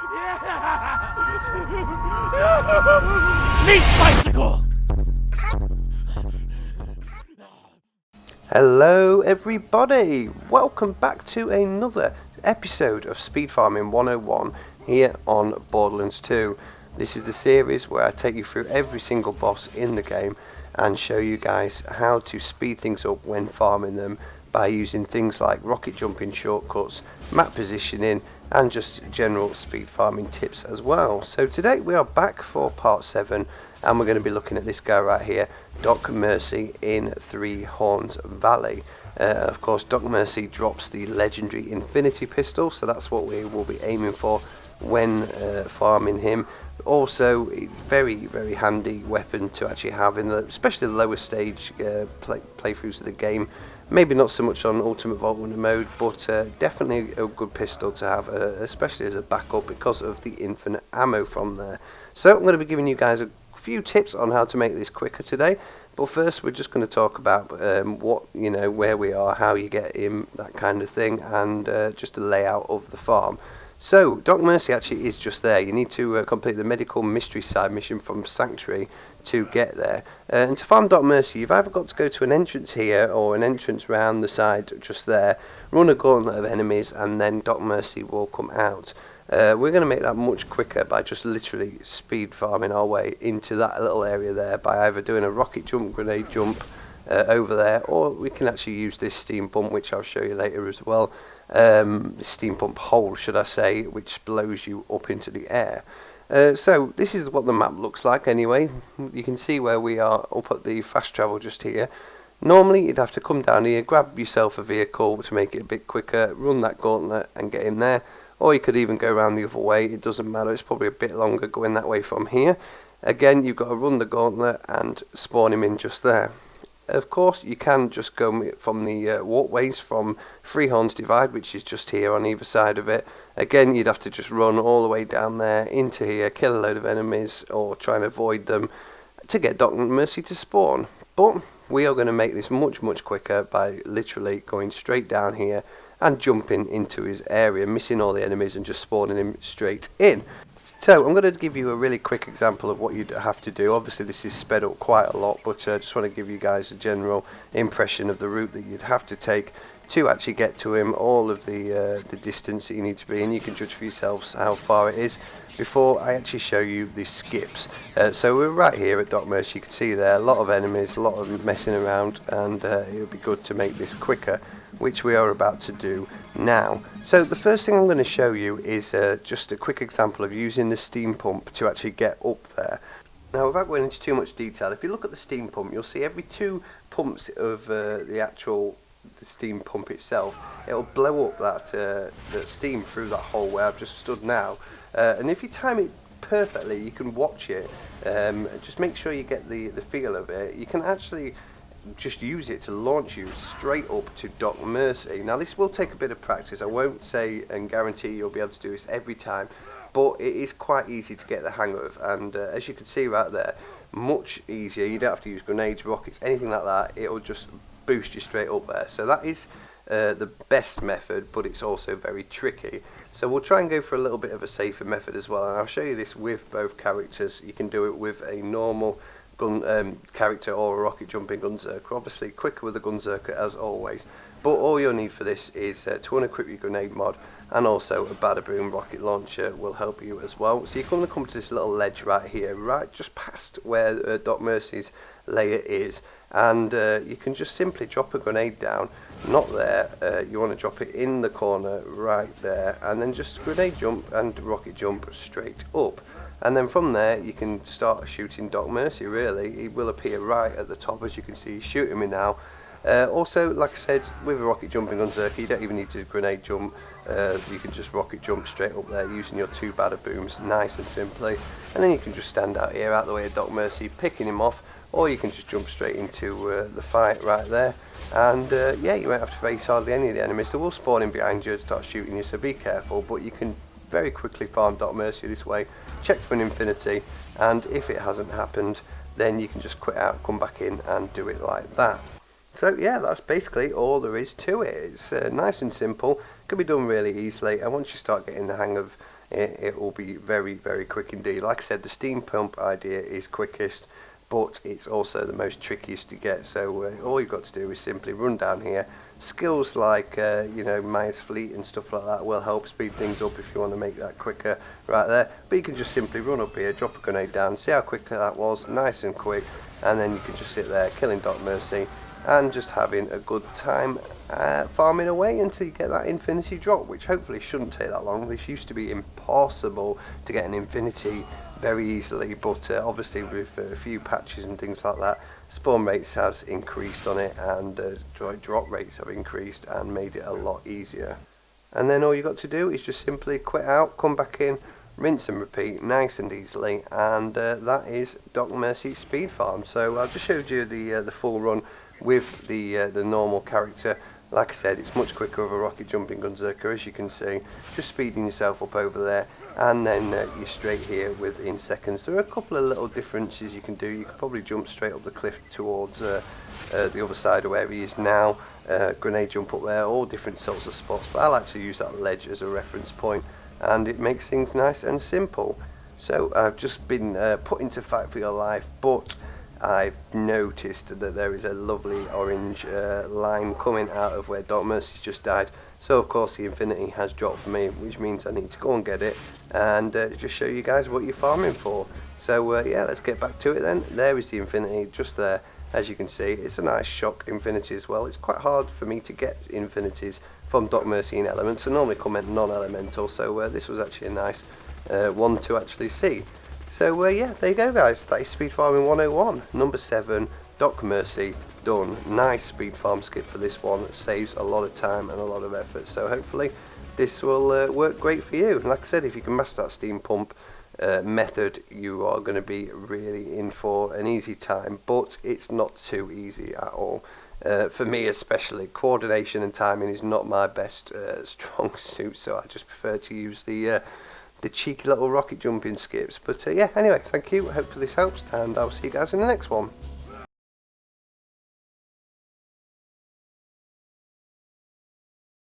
Meat bicycle! Hello everybody, welcome back to another episode of Speed Farming 101 here on Borderlands 2. This is the series where I take you through every single boss in the game and show you guys how to speed things up when farming them by using things like rocket jumping shortcuts, map positioning and just general speed farming tips as well. So today we are back for part 7 and we're going to be looking at this guy right here, Doc Mercy in Three Horns Valley. Of course, Doc Mercy drops the legendary Infinity Pistol, so that's what we will be aiming for when farming him. Also, a very handy weapon to actually have in especially the lower stage playthroughs of the game. Maybe not so much on Ultimate Vault Runner mode, but definitely a good pistol to have, especially as a backup because of the infinite ammo from there. So I'm going to be giving you guys a few tips on how to make this quicker today. But first, we're just going to talk about where we are, how you get in, that kind of thing, and just the layout of the farm. So, Doc Mercy actually is just there. You need to complete the medical mystery side mission from Sanctuary to get there. And to farm Doc Mercy, you've either got to go to an entrance here or an entrance round the side just there, run a gauntlet of enemies, and then Doc Mercy will come out. We're going to make that much quicker by just literally speed farming our way into that little area there by either doing a rocket jump, grenade jump over there, or we can actually use this steam pump, which I'll show you later as well. Steam pump hole, should I say, which blows you up into the air. So this is what the map looks like anyway. You can see where we are up at the fast travel just here. Normally you'd have to come down here, grab yourself a vehicle to make it a bit quicker, run that gauntlet and get in there, or you could even go around the other way. It doesn't matter, it's probably a bit longer going that way from here. Again, you've got to run the gauntlet and spawn him in just there. Of course, you can just go from the walkways from Three Horns Divide, which is just here on either side of it. Again, you'd have to just run all the way down there into here, kill a load of enemies, or try and avoid them to get Doc Mercy to spawn. But we are going to make this much quicker by literally going straight down here and jumping into his area, missing all the enemies and just spawning him straight in. So I'm going to give you a really quick example of what you'd have to do. Obviously this is sped up quite a lot, but I just want to give you guys a general impression of the route that you'd have to take to actually get to him, all of the distance that you need to be, and you can judge for yourselves how far it is before I actually show you the skips. So we're right here at Doc Mercy. You can see there a lot of enemies, a lot of messing around, and it would be good to make this quicker, which we are about to do now. So the first thing I'm going to show you is just a quick example of using the steam pump to actually get up there. Now, without going into too much detail, if you look at the steam pump, you'll see every 2 pumps of the steam pump itself, it'll blow up that steam through that hole where I've just stood now. And if you time it perfectly, you can watch it. Just make sure you get the feel of it. You can actually just use it to launch you straight up to Doc Mercy. Now this will take a bit of practice. I won't say and guarantee you'll be able to do this every time, but it is quite easy to get the hang of, and as you can see right there, much easier. You don't have to use grenades, rockets, anything like that. It'll just boost you straight up there. So that is the best method, but it's also very tricky. So we'll try and go for a little bit of a safer method as well, and I'll show you this with both characters. You can do it with a normal gun character or a rocket jumping gunzerker. Obviously quicker with the gunzerker as always, but all you'll need for this is to unequip your grenade mod, and also a Bada Boom rocket launcher will help you as well. So you're going to come to this little ledge right here, right just past where Doc Mercy's lair is, and you can just simply drop a grenade down. Not there, you want to drop it in the corner right there, and then just grenade jump and rocket jump straight up. And then from there you can start shooting Doc Mercy. Really, he will appear right at the top, as you can see. He's shooting me now. Also, like I said, with a rocket jumping gunzerker, you don't even need to grenade jump. You can just rocket jump straight up there using your 2 Bada Booms, nice and simply. And then you can just stand out here out the way of Doc Mercy, picking him off, or you can just jump straight into the fight right there. And yeah, you won't have to face hardly any of the enemies. They will spawn in behind you and start shooting you, so be careful. But you can very quickly farm Doc Mercy this way, check for an infinity, and if it hasn't happened, then you can just quit out, come back in and do it like that. So yeah, that's basically all there is to it. It's nice and simple, can be done really easily, and once you start getting the hang of it will be very, very quick indeed. Like I said, the steam pump idea is quickest, but it's also the most trickiest to get. So all you've got to do is simply run down here. Skills like Maya's Fleet and stuff like that will help speed things up if you want to make that quicker right there. But you can just simply run up here, drop a grenade down, see how quickly that was, nice and quick, and then you can just sit there killing Doc Mercy and just having a good time farming away until you get that infinity drop, which hopefully shouldn't take that long. This used to be impossible to get an infinity very easily, but obviously with a few patches and things like that, spawn rates has increased on it, and drop rates have increased and made it a lot easier. And then all you got to do is just simply quit out, come back in, rinse and repeat nice and easily, and that is Doc Mercy speed farm. So I've just showed you the full run with the normal character. Like I said, it's much quicker with a rocket jumping gunzerker, as you can see, just speeding yourself up over there, and then you're straight here within seconds. There are a couple of little differences you can do. You could probably jump straight up the cliff towards the other side of where he is now, grenade jump up there, all different sorts of spots, but I like to use that ledge as a reference point, and it makes things nice and simple. So I've just been put into Fight for Your Life, but I've noticed that there is a lovely orange line coming out of where Doc Mercy's just died. So of course the infinity has dropped for me, which means I need to go and get it and just show you guys what you're farming for. So yeah, let's get back to it then. There is the infinity just there. As you can see, it's a nice shock infinity as well. It's quite hard for me to get infinities from Doc Mercy in elements. I normally come in non-elemental, so this was actually a nice one to actually see. So yeah, there you go guys, that is Speed Farming 101, number 7, Doc Mercy, done. Nice speed farm skip for this one, it saves a lot of time and a lot of effort, so hopefully this will work great for you. And like I said, if you can master that steam pump method, you are going to be really in for an easy time, but it's not too easy at all. For me especially, coordination and timing is not my best strong suit, so I just prefer to use the cheeky little rocket jumping skips. But yeah, anyway, thank you, hopefully this helps, and I'll see you guys in the next one.